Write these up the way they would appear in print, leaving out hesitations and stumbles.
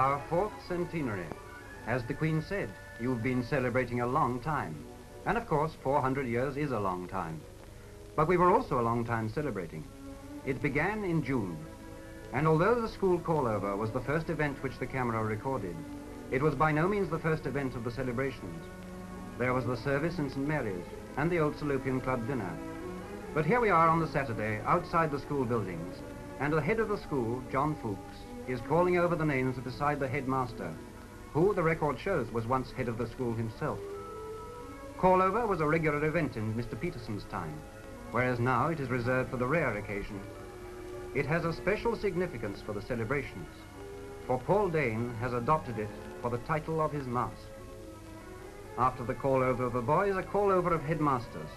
Our 4th centenary. As the Queen said, you've been celebrating a long time. And of course, 400 years is a long time. But we were also a long time celebrating. It began in June. And although the school call-over was the first event which the camera recorded, it was by no means the first event of the celebrations. There was the service in St. Mary's and the Old Salopian Club dinner. But here we are on the Saturday, outside the school buildings, and the head of the school, John Fookes, is calling over the names beside the headmaster, who, the record shows, was once head of the school himself. Call-over was a regular event in Mr. Peterson's time, whereas now it is reserved for the rare occasion. It has a special significance for the celebrations, for Paul Dane has adopted it for the title of his mask. After the call-over of the boys, a call-over of headmasters.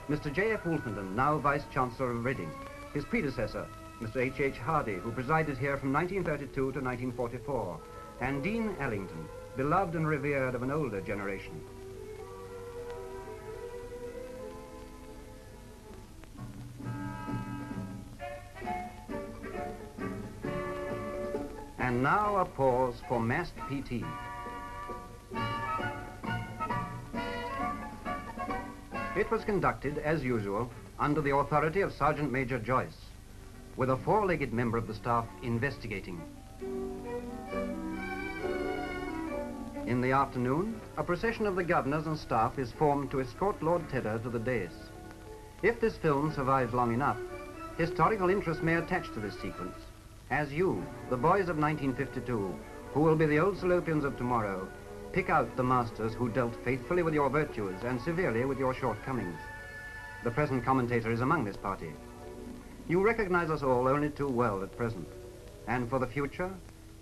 Mr. J.F. Wolfington, now Vice Chancellor of Reading, his predecessor, Mr. H.H. Hardy, who presided here from 1932 to 1944, and Dean Allington, beloved and revered of an older generation. And now a pause for massed PT. It was conducted, as usual, under the authority of Sergeant Major Joyce, with a four-legged member of the staff investigating. In the afternoon, a procession of the governors and staff is formed to escort Lord Tedder to the dais. If this film survives long enough, historical interest may attach to this sequence, as you, the boys of 1952, who will be the Old Salopians of tomorrow, pick out the masters who dealt faithfully with your virtues and severely with your shortcomings. The present commentator is among this party. You recognize us all only too well at present, and for the future,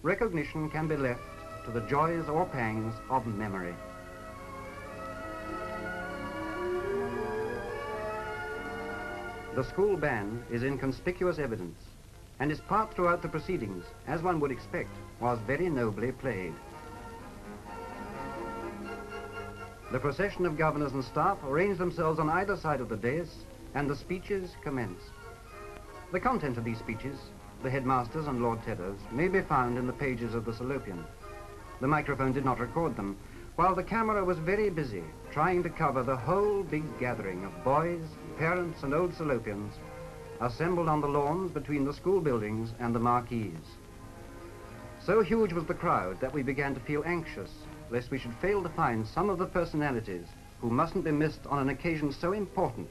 recognition can be left to the joys or pangs of memory. The school band is in conspicuous evidence, and its part throughout the proceedings, as one would expect, was very nobly played. The procession of governors and staff arranged themselves on either side of the dais, and the speeches commenced. The content of these speeches, the headmasters and Lord Tedder's, may be found in the pages of the Salopian. The microphone did not record them, while the camera was very busy trying to cover the whole big gathering of boys, parents, and Old Salopians assembled on the lawns between the school buildings and the marquees. So huge was the crowd that we began to feel anxious lest we should fail to find some of the personalities who mustn't be missed on an occasion so important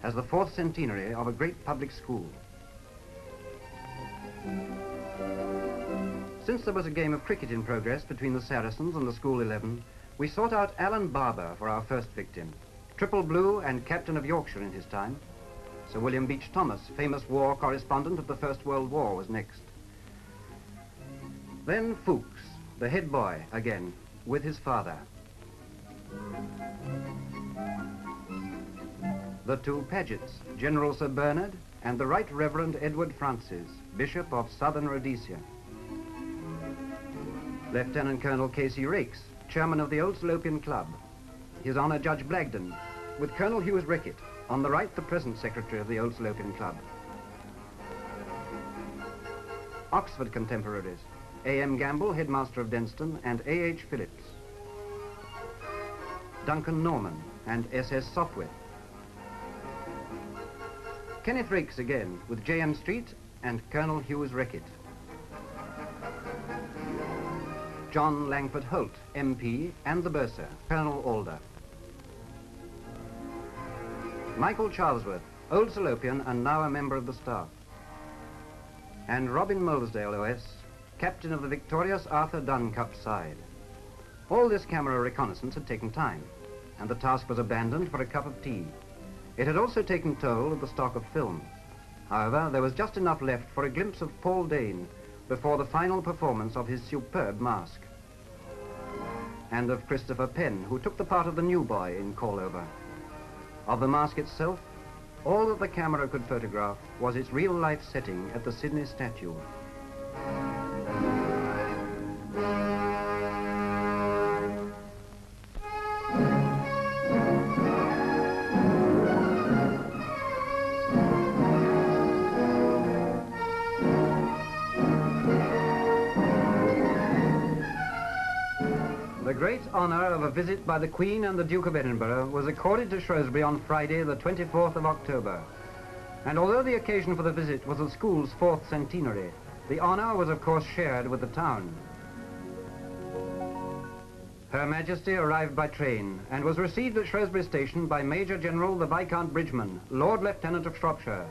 as the 4th centenary of a great public school. Since there was a game of cricket in progress between the Saracens and the school 11, we sought out Alan Barber for our first victim, triple blue and captain of Yorkshire in his time. Sir William Beech-Thomas, famous war correspondent of the First World War, was next. Then Fookes, the head boy again, with his father. The two Pagets, General Sir Bernard and the Right Reverend Edward Francis, Bishop of Southern Rhodesia. Lieutenant Colonel K.C. Rakes, Chairman of the Old Salopian Club. His Honour Judge Blagden, with Colonel Hughes-Ricket, on the right the present Secretary of the Old Salopian Club. Oxford contemporaries, A.M. Gamble, Headmaster of Denston, and A.H. Phillips. Duncan Norman and S.S. Sopwith. Kenneth Rakes again, with J.M. Street and Colonel Hughes-Ricket. John Langford-Holt M.P. and the Bursar, Colonel Alder. Michael Charlsworth, Old Salopian and now a member of the staff. And Robin Molesdale, O.S., captain of the victorious Arthur Dunn Cup side. All this camera reconnaissance had taken time, and the task was abandoned for a cup of tea. It had also taken toll of the stock of film. However, there was just enough left for a glimpse of Paul Dane before the final performance of his superb mask. And of Christopher Penn, who took the part of the new boy in Call-Over. Of the mask itself, all that the camera could photograph was its real-life setting at the Sydney statue. great honour of a visit by the Queen and the Duke of Edinburgh was accorded to Shrewsbury on Friday, the 24th of October. And although the occasion for the visit was the school's 4th centenary, the honour was of course shared with the town. Her Majesty arrived by train and was received at Shrewsbury Station by Major General the Viscount Bridgman, Lord Lieutenant of Shropshire,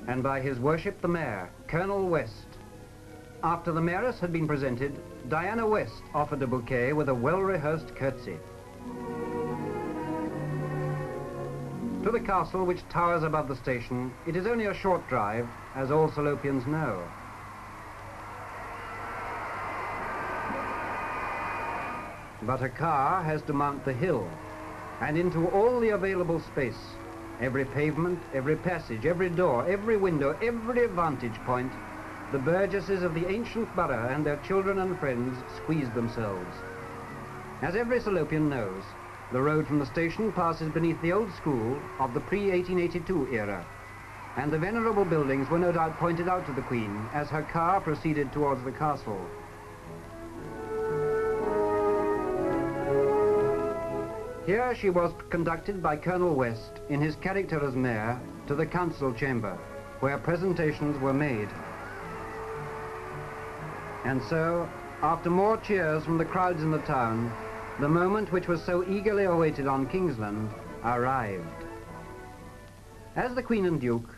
and by His Worship the Mayor, Colonel West. After the Mayoress had been presented, Diana West offered a bouquet with a well-rehearsed curtsy. To the castle, which towers above the station, it is only a short drive, as all Salopians know. But a car has to mount the hill, and into all the available space, every pavement, every passage, every door, every window, every vantage point, the burgesses of the ancient borough and their children and friends squeezed themselves. As every Salopian knows, the road from the station passes beneath the old school of the pre-1882 era, and the venerable buildings were no doubt pointed out to the Queen as her car proceeded towards the castle. Here she was conducted by Colonel West in his character as mayor to the council chamber, where presentations were made. And so, after more cheers from the crowds in the town, the moment which was so eagerly awaited on Kingsland arrived. As the Queen and Duke,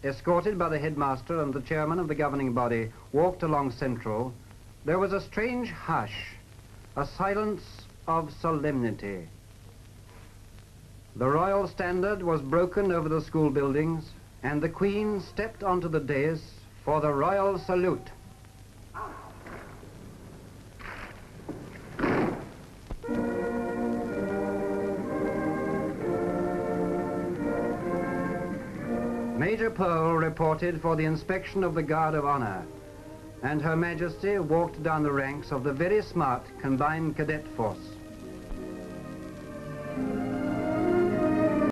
escorted by the headmaster and the chairman of the governing body, walked along Central, there was a strange hush, a silence of solemnity. The royal standard was broken over the school buildings, and the Queen stepped onto the dais for the royal salute. Major Col reported for the inspection of the Guard of Honor, and Her Majesty walked down the ranks of the very smart combined cadet force.